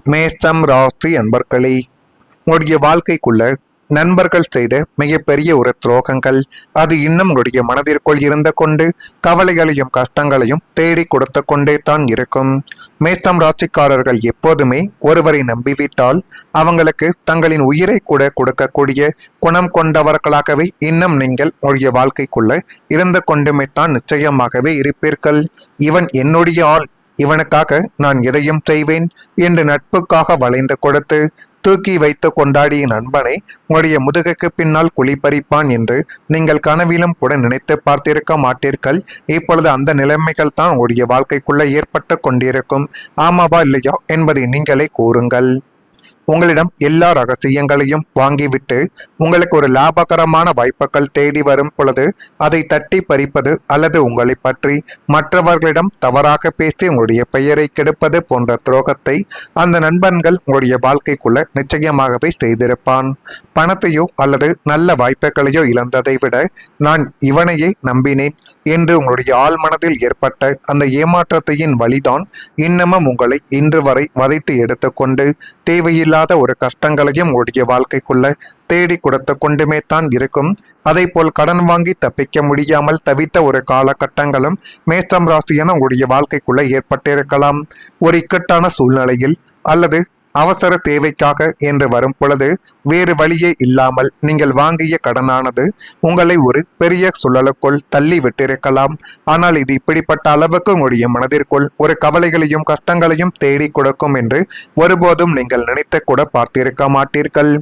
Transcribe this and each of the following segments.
மேஷம் ராசி அன்பர்களே, உங்களுடைய வாழ்க்கைக்குள்ள நண்பர்கள் செய்த மிகப்பெரிய ஒரு துரோகங்கள் அது இன்னும் உங்களுடைய மனதிற்குள் இருந்து கொண்டு கவலைகளையும் கஷ்டங்களையும் தேடி கொடுத்து கொண்டே தான் இருக்கும். மேஷம் ராசிக்காரர்கள் எப்போதுமே ஒருவரை நம்பிவிட்டால் அவங்களுக்கு தங்களின் உயிரை கூட கொடுக்கக்கூடிய குணம் கொண்டவர்களாகவே இன்னும் நீங்கள் உங்களுடைய வாழ்க்கைக்குள்ள இருந்து கொண்டுமே தான் நிச்சயமாகவே இருப்பீர்கள். இவன் என்னுடைய ஆள், இவனுக்காக நான் எதையும் செய்வேன் என்று நட்புக்காக வளைந்து கொடுத்து தூக்கி வைத்து கொண்டாடிய நண்பனை உங்களுடைய முதுகுக்கு பின்னால் குழிப்பறிப்பான் என்று நீங்கள் கனவிலும் கூட நினைத்து பார்த்திருக்க மாட்டீர்கள். இப்பொழுது அந்த நிலைமைகள் தான் உங்களுடைய வாழ்க்கைக்குள்ள ஏற்பட்டு கொண்டிருக்கும். ஆமாவா இல்லையா என்பதை நீங்களே கூறுங்கள். உங்களிடம் எல்லா ரகசியங்களையும் வாங்கிவிட்டு உங்களுக்கு ஒரு லாபகரமான வாய்ப்புகள் தேடி வரும் பொழுது அதை தட்டி பறிப்பது அல்லது உங்களை பற்றி மற்றவர்களிடம் தவறாக பேசி உங்களுடைய பெயரை கெடுப்பது போன்ற துரோகத்தை அந்த நண்பன்கள் உங்களுடைய வாழ்க்கைக்குள்ள நிச்சயமாகவே செய்திருப்பான். பணத்தையோ அல்லது நல்ல வாய்ப்புகளையோ இழந்ததை விட நான் இவனையே நம்பினேன் என்று உங்களுடைய ஆழ்மனதில் ஏற்பட்ட அந்த ஏமாற்றத்தையின் வழிதான் இன்னமும் உங்களை இன்று வரை வதைத்து எடுத்துக்கொண்டு தேவையில்லாத ஒரு கஷ்டங்களையும் உடைய வாழ்க்கைக்குள்ள தேடி கொடுத்து கொண்டுமே தான் இருக்கும். அதை போல் கடன் வாங்கி தப்பிக்க முடியாமல் தவித்த ஒரு காலகட்டங்களும் மேஷம் ராசியான உடைய வாழ்க்கைக்குள்ள ஏற்பட்டிருக்கலாம். ஒரு இக்கட்டான சூழ்நிலையில் அல்லது அவசர தேவைக்காக என்று வரும் பொழுது வேறு வழியே இல்லாமல் நீங்கள் வாங்கிய கடனானது உங்களை ஒரு பெரிய சுழலுக்குள் தள்ளி விட்டிருக்கலாம். ஆனால் இது இப்படிப்பட்ட அளவுக்கு உங்களுடைய மனதிற்குள் ஒரு கவலைகளையும் கஷ்டங்களையும் தேடி கொடுக்கும் என்று ஒருபோதும் நீங்கள் நினைத்து கூட பார்த்திருக்க மாட்டீர்கள்.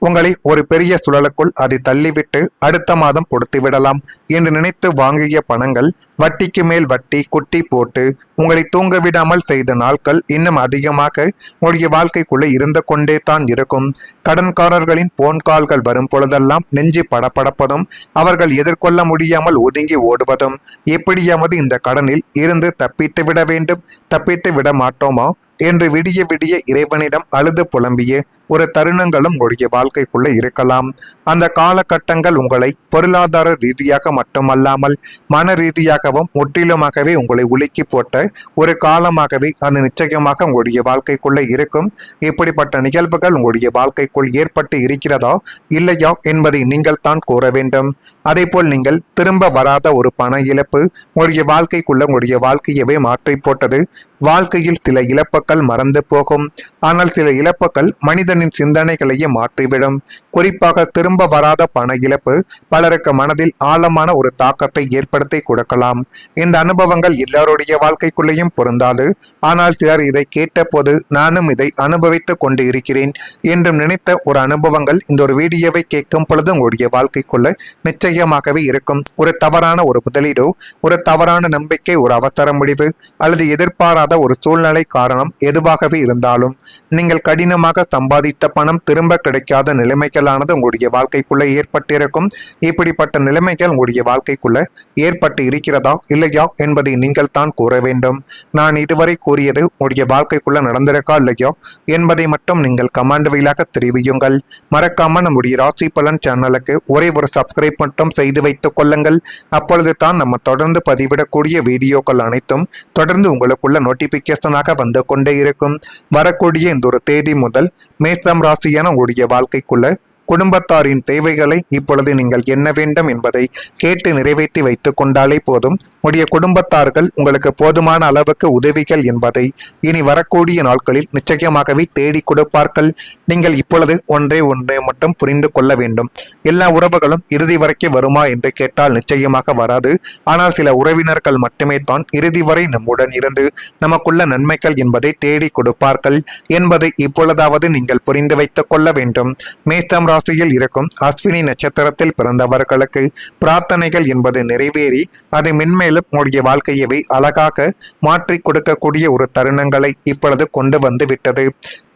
உங்களை ஒரு பெரிய சுழலுக்குள் அதை தள்ளிவிட்டு அடுத்த மாதம் கொடுத்து விடலாம் என்று நினைத்து வாங்கிய பணங்கள் வட்டிக்கு மேல் வட்டி குட்டி போட்டு உங்களை தூங்க விடாமல் செய்த நாட்கள் இன்னும் அதிகமாக உங்களுடைய வாழ்க்கைக்குள்ளே இருந்து கொண்டே தான் இருக்கும். கடன்காரர்களின் போன் கால்கள் வரும் பொழுதெல்லாம் நெஞ்சு படப்படப்பதும் அவர்கள் எதிர்கொள்ள முடியாமல் ஒதுங்கி ஓடுவதும் எப்படியாவது இந்த கடனில் இருந்து தப்பித்து விட வேண்டும், தப்பித்து விட மாட்டோமா என்று விடிய விடிய இறைவனிடம் அழுது புலம்பிய ஒரு தருணங்களும் உங்களுடைய வாழ்க்கைக்குள்ள இருக்கலாம். அந்த காலகட்டங்கள் உங்களை பொருளாதார ரீதியாக மட்டுமல்லாமல் மன ரீதியாகவும் முற்றிலுமாகவே உங்களை உலுக்கி போட்ட ஒரு காலமாகவே அது நிச்சயமாக உங்களுடைய வாழ்க்கைக்குள்ள இருக்கும். இப்படிப்பட்ட நிகழ்வுகள் உங்களுடைய வாழ்க்கைக்குள் ஏற்பட்டு இருக்கிறதா இல்லையா என்பதை நீங்கள் தான் கூற வேண்டும். அதே போல் நீங்கள் திரும்ப வராத ஒரு பண இழப்பு உங்களுடைய வாழ்க்கைக்குள்ள உங்களுடைய வாழ்க்கையவே மாற்றி போட்டது. வாழ்க்கையில் சில இழப்புகள் மறந்து போகும், ஆனால் சில இழப்புகள் மனிதனின் சிந்தனைகளையே மாற்றிவிடும். குறிப்பாக திரும்ப வராத பண இழப்பு பலருக்கு மனதில் ஆழமான ஒரு தாக்கத்தை ஏற்படுத்தி கொடுக்கலாம். இந்த அனுபவங்கள் எல்லாருடைய வாழ்க்கைக்குள்ளேயும் பொருந்தாது. ஆனால் சிலர் இதை கேட்ட போது நானும் இதை அனுபவித்துக் கொண்டு இருக்கிறேன் என்று நினைத்த ஒரு அனுபவங்கள் இந்த ஒரு வீடியோவை கேட்கும் பொழுது உங்களுடைய வாழ்க்கைக்குள்ள நிச்சயமாகவே இருக்கும். ஒரு தவறான ஒரு முதலீடோ, ஒரு தவறான நம்பிக்கை, ஒரு அவசர முடிவு அல்லது எதிர்பாராத ஒரு சூழ்நிலை காரணம் எதுவாகவே இருந்தாலும் நீங்கள் கடினமாக சம்பாதித்த பணம் திரும்ப கிடைக்காத நிலைமைகளானது உங்களுடைய வாழ்க்கைக்குள்ள ஏற்பட்டிருக்கும். இப்படிப்பட்ட நிலைமைகள் உங்களுடைய வாழ்க்கைக்குள்ள ஏற்பட்டு இருக்கிறதா இல்லையா என்பதை நீங்கள் தான் கூற வேண்டும். நான் இதுவரை கூறியது உங்களுடைய வாழ்க்கைக்குள்ள நடந்திருக்கா இல்லையா என்பதை மட்டும் நீங்கள் கமெண்ட் வழியாக தெரிவியுங்கள். மறக்காம நம்முடைய ராசி பலன் சேனலுக்கு ஒரே ஒரு சப்ஸ்கிரைப் மட்டும் செய்து வைத்துக் கொள்ளுங்கள். அப்பொழுது தான் நம்ம தொடர்ந்து பதிவிடக்கூடிய வீடியோக்கள் அனைத்தும் தொடர்ந்து உங்களுக்குள்ள நோட்டிபிகேஷனாக வந்து கொண்டே இருக்கும். வரக்கூடிய இந்த ஒரு தேதி முதல் மேஷம் ராசியான உங்களுடைய வாழ்க்கைக்குள்ள குடும்பத்தாரின் தேவைகளை இப்பொழுது நீங்கள் என்ன வேண்டும் என்பதை கேட்டு நிறைவேற்றி வைத்துக் கொண்டாலே போதும். உடைய குடும்பத்தார்கள் உங்களுக்கு போதுமான அளவுக்கு உதவிகள் என்பதை இனி வரக்கூடிய நாட்களில் நிச்சயமாகவே தேடி கொடுப்பார்கள். நீங்கள் இப்பொழுது ஒன்றை மட்டும் புரிந்து கொள்ள வேண்டும். எல்லா உறவுகளும் இறுதி வரைக்கும் வருமா என்று கேட்டால் நிச்சயமாக வராது. ஆனால் சில உறவினர்கள் மட்டுமே தான் இறுதி வரை நம்முடன் இருந்து நமக்குள்ள நன்மைகள் என்பதை தேடி கொடுப்பார்கள் என்பதை இப்பொழுதாவது நீங்கள் புரிந்து வைத்துக் கொள்ள வேண்டும். மேஷம் ராசியில் இருக்கும் அஸ்வினி நட்சத்திரத்தில் பிறந்தவர்களுக்கு பிரார்த்தனைகள் என்பது நிறைவேறி அதை மென்மேலும் உங்களுடைய வாழ்க்கையவை அழகாக மாற்றி கொடுக்கக்கூடிய ஒரு தருணங்களை இப்பொழுது கொண்டு வந்து விட்டது.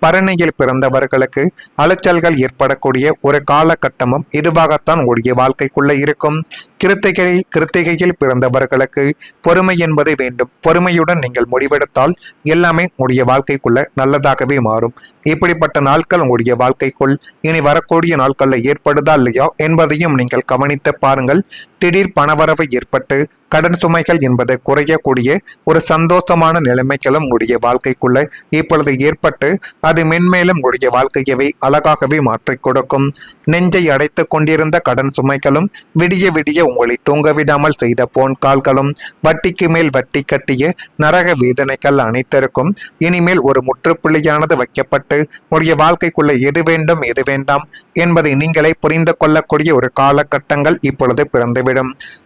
பரணியில் பிறந்தவர்களுக்கு அலைச்சல்கள் ஏற்படக்கூடிய ஒரு காலகட்டமும் இதுவாகத்தான் உங்களுடைய வாழ்க்கைக்குள்ள இருக்கும். கிருத்திகையில் பிறந்தவர்களுக்கு பொறுமை என்பதை வேண்டும். பொறுமையுடன் நீங்கள் முடிவெடுத்தால் எல்லாமே உங்களுடைய வாழ்க்கைக்குள்ள நல்லதாகவே மாறும். இப்படிப்பட்ட நாட்கள் உங்களுடைய வாழ்க்கைக்குள் இனி வரக்கூடிய நாட்களில் ஏற்படுதா இல்லையா என்பதையும் நீங்கள் கவனித்து பாருங்கள். திடீர் பணவரவு ஏற்பட்டு கடன் சுமைகள் என்பது குறையக்கூடிய ஒரு சந்தோஷமான நிலைமைகளும் உங்களுடைய வாழ்க்கைக்குள்ள இப்பொழுது ஏற்பட்டு அது மென்மேலும் உங்களுடைய வாழ்க்கையவே அழகாகவே மாற்றிக் கொடுக்கும். நெஞ்சை அடைத்துக் கொண்டிருந்த கடன் சுமைகளும் விடிய விடிய உங்களை தூங்க விடாமல் செய்த போன் கால்களும் வட்டிக்கு மேல் வட்டி கட்டிய நரக வேதனைகள் அனைத்திற்கும் இனிமேல் ஒரு முற்றுப்புள்ளியானது வைக்கப்பட்டு உங்களுடைய வாழ்க்கைக்குள்ள எது வேண்டும் எது வேண்டாம் என்பதை நீங்களே புரிந்து கொள்ளக்கூடிய ஒரு காலகட்டங்கள் இப்பொழுது பிறந்துவிடும்.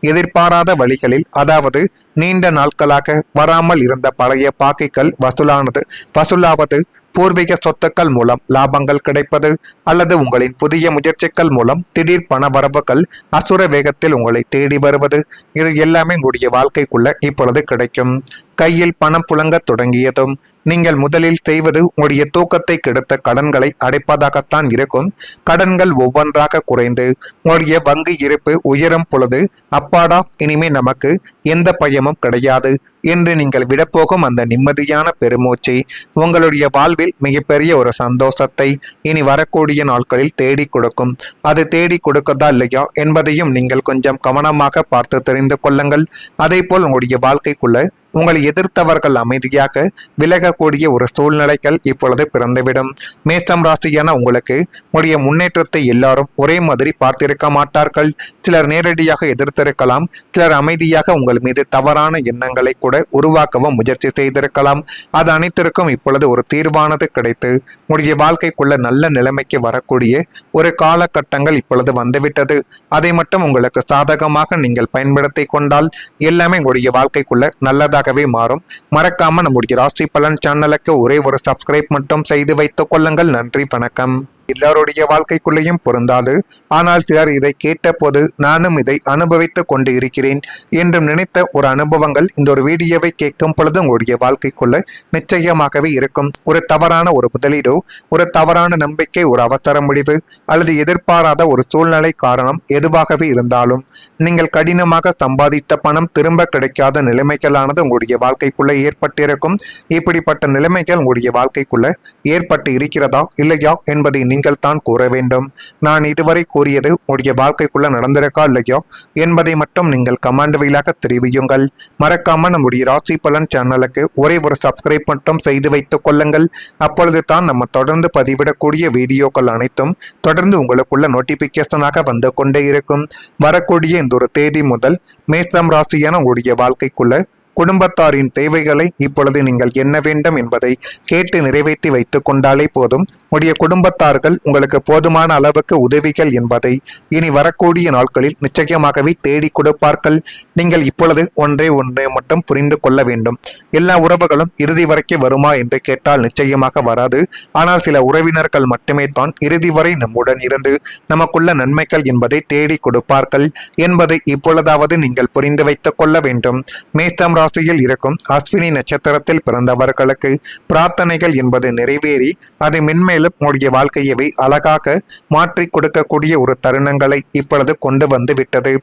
எதிர்பாராத வழிகளில், அதாவது நீண்ட நாட்களாக வராமல் இருந்த பழைய பாக்கிகள் வசூலாவது, பூர்வீக சொத்துக்கள் மூலம் லாபங்கள் கிடைப்பது, அல்லது உங்களின் புதிய முயற்சிகள் மூலம் திடீர் பண வரவுகள் அசுர வேகத்தில் உங்களை தேடி வருவது, இது எல்லாமே உங்களுடைய வாழ்க்கைக்குள்ள இப்பொழுது கிடைக்கும். கையில் பணம் புழங்க தொடங்கியதும் நீங்கள் முதலில் செய்வது உங்களுடைய தூக்கத்தை கெடுத்த கடன்களை அடைப்பதாகத்தான் இருக்கும். கடன்கள் ஒவ்வொன்றாக குறைந்து உங்களுடைய வங்கி இருப்பு உயரும் பொழுது, அப்பாடா இனிமே நமக்கு எந்த பயமும் கிடையாது என்று நீங்கள் விடப்போகும் அந்த நிம்மதியான பெருமூச்சை உங்களுடைய வாழ்வில் மிகப்பெரிய ஒரு சந்தோஷத்தை இனி வரக்கூடிய நாட்களில் தேடி கொடுக்கும். அது தேடி கொடுக்கதா இல்லையா என்பதையும் நீங்கள் கொஞ்சம் கவனமாக பார்த்து தெரிந்து கொள்ளுங்கள். அதே போல் உங்களுடைய வாழ்க்கைக்குள்ள உங்களை எதிர்த்தவர்கள் அமைதியாக விலகக்கூடிய ஒரு சூழ்நிலைகள் இப்பொழுது பிறந்துவிடும். மேஷம் ராசியான உங்களுக்கு உங்களுடைய முன்னேற்றத்தை எல்லாரும் ஒரே மாதிரி பார்த்திருக்க மாட்டார்கள். சிலர் நேரடியாக எதிர்த்திருக்கலாம், சிலர் அமைதியாக உங்கள் மீது தவறான எண்ணங்களை கூட உருவாக்கவும் முயற்சி செய்திருக்கலாம். அது அனைத்திற்கும் இப்பொழுது ஒரு தீர்வானது கிடைத்து உங்களுடைய வாழ்க்கைக்குள்ள நல்ல நிலைமைக்கு வரக்கூடிய ஒரு காலகட்டங்கள் இப்பொழுது வந்துவிட்டது. அதை மட்டும் உங்களுக்கு சாதகமாக நீங்கள் பயன்படுத்தி கொண்டால் எல்லாமே உங்களுடைய வாழ்க்கைக்குள்ள நல்லதாக மாறும். மறக்காம நம்முடைய ராசி பலன் சேனலுக்கு ஒரே ஒரு சப்ஸ்கிரைப் மட்டும் செய்து வைத்துக் கொள்ளுங்கள். நன்றி, வணக்கம். எல்லாருடைய வாழ்க்கைக்குள்ளேயும் பொருந்தாது. ஆனால் சிலர் இதை கேட்ட போது நானும் இதை அனுபவித்துக் கொண்டு இருக்கிறேன் என்றும் நினைத்த ஒரு அனுபவங்கள் இந்த ஒரு வீடியோவை கேட்கும் பொழுது உங்களுடைய வாழ்க்கைக்குள்ள நிச்சயமாகவே இருக்கும். ஒரு தவறான ஒரு முதலீடோ, ஒரு தவறான நம்பிக்கை, ஒரு அவசர முடிவு அல்லது எதிர்பாராத ஒரு சூழ்நிலை காரணம் எதுவாகவே இருந்தாலும் நீங்கள் கடினமாக சம்பாதித்த பணம் திரும்ப கிடைக்காத நிலைமைகளானது உங்களுடைய வாழ்க்கைக்குள்ள ஏற்பட்டிருக்கும். இப்படிப்பட்ட நிலைமைகள் உங்களுடைய வாழ்க்கைக்குள்ள ஏற்பட்டு இருக்கிறதா இல்லையா என்பதை நீங்கள் தான் கூற வேண்டும். நான் இதுவரை கூறியது உங்களுடைய வாழ்க்கைக்குள்ள நடந்திருக்கா இல்லையோ என்பதை மட்டும் நீங்கள் கமெண்ட் வழியாக தெரிவியுங்கள். மறக்காம நம்முடைய ராசி பலன் சேனலுக்கு ஒரே ஒரு சப்ஸ்கிரைப் மட்டும் செய்து வைத்துக் கொள்ளுங்கள். அப்பொழுது தான் நம்ம தொடர்ந்து பதிவிடக்கூடிய வீடியோக்கள் அனைத்தும் தொடர்ந்து உங்களுக்குள்ள நோட்டிபிகேஷனாக வந்து கொண்டே இருக்கும். வரக்கூடிய இந்த ஒரு தேதி முதல் மேஷம் ராசியான உங்களுடைய வாழ்க்கைக்குள்ள குடும்பத்தாரின் தேவைகளை இப்பொழுது நீங்கள் என்ன வேண்டும் என்பதை கேட்டு நிறைவேற்றி வைத்துக் கொண்டாலே போதும். உடைய குடும்பத்தார்கள் உங்களுக்கு போதுமான அளவுக்கு உதவிகள் என்பதை இனி வரக்கூடிய நாட்களில் நிச்சயமாகவே தேடி கொடுப்பார்கள். நீங்கள் இப்பொழுது ஒன்றை மட்டும் புரிந்து கொள்ள வேண்டும். எல்லா உறவுகளும் இறுதி வரைக்கும் வருமா என்று கேட்டால் நிச்சயமாக வராது. ஆனால் சில உறவினர்கள் மட்டுமே தான் இறுதி வரை நம்முடன் இருந்து நமக்குள்ள நன்மைகள் என்பதை தேடி கொடுப்பார்கள் என்பதை இப்பொழுதாவது நீங்கள் புரிந்து வைத்துக் கொள்ள வேண்டும். மேஷம் ராசியில் இருக்கும் அஸ்வினி நட்சத்திரத்தில் பிறந்தவர்களுக்கு பிரார்த்தனைகள் என்பது நிறைவேறி அதை மென்மேலும் உங்களுடைய வாழ்க்கையவை அழகாக மாற்றி கொடுக்கக்கூடிய ஒரு தருணங்களை இப்பொழுது கொண்டு வந்து விட்டது.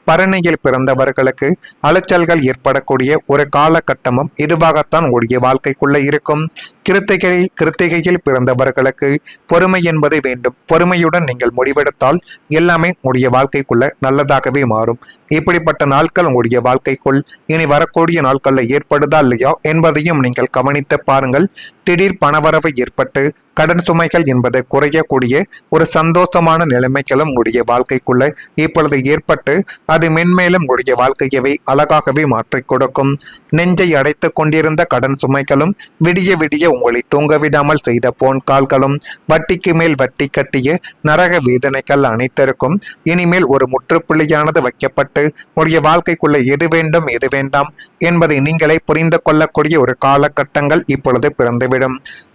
பரணியில் பிறந்தவர்களுக்கு அலைச்சல்கள் ஏற்படக்கூடிய ஒரு காலகட்டமும் இதுவாகத்தான் உங்களுடைய வாழ்க்கைக்குள்ள இருக்கும். கிருத்திகையில் பிறந்தவர்களுக்கு பொறுமை என்பது வேண்டும். பொறுமையுடன் நீங்கள் முடிவெடுத்தால் எல்லாமே உங்களுடைய வாழ்க்கைக்குள்ள நல்லதாகவே மாறும். இப்படிப்பட்ட நாட்கள் உங்களுடைய வாழ்க்கைக்குள் இனி வரக்கூடிய நாட்களில் ஏற்படுதா இல்லையா என்பதையும் நீங்கள் கவனித்து பாருங்கள். திடீர் பணவரவு ஏற்பட்டு கடன் சுமைகள் என்பது குறையக்கூடிய ஒரு சந்தோஷமான நிலைமைகளும் உங்களுடைய வாழ்க்கைக்குள்ள இப்பொழுது ஏற்பட்டு அது மென்மேலும் உங்களுடைய வாழ்க்கையவை அழகாகவே மாற்றிக் கொடுக்கும். நெஞ்சை அடைத்துக் கொண்டிருந்த கடன் சுமைகளும் விடிய விடிய உங்களை தூங்க விடாமல் செய்த போன் கால்களும் வட்டிக்கு மேல் வட்டி கட்டிய நரக வேதனைகள் அனைத்திற்கும் இனிமேல் ஒரு முற்றுப்புள்ளியானது வைக்கப்பட்டு உங்களுடைய வாழ்க்கைக்குள்ள எது வேண்டும் எது வேண்டாம் என்பதை நீங்களே புரிந்து கொள்ளக்கூடிய ஒரு காலகட்டங்கள் இப்பொழுது பிறந்துவிடும்.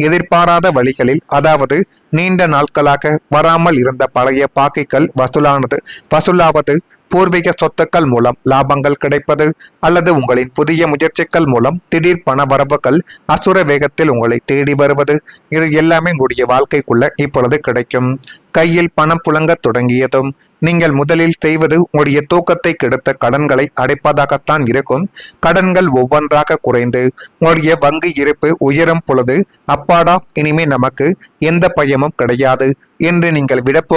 எதிர்பாராத வழிகளில், அதாவது நீண்ட நாட்களாக வராமல் இருந்த பழைய பாக்கிகள் வசூலாவது, பூர்வீக சொத்துக்கள் மூலம் லாபங்கள் கிடைப்பது, அல்லது உங்களின் புதிய முயற்சிகள் மூலம் திடீர் பண வரவுகள் அசுர வேகத்தில் உங்களை தேடி வருவது, இது எல்லாமே உங்களுடைய வாழ்க்கைக்குள்ள இப்பொழுது கிடைக்கும். கையில் பணம் புழங்க தொடங்கியதும் நீங்கள் முதலில் செய்வது உங்களுடைய தூக்கத்தை கெடுத்த கடன்களை அடைப்பதாகத்தான் இருக்கும். கடன்கள் ஒவ்வொன்றாக குறைந்து உங்களுடைய வங்கி இருப்பு உயரும் பொழுது, அப்பாடா இனிமே நமக்கு எந்த பயமும் கிடையாது என்று நீங்கள் விடப்போ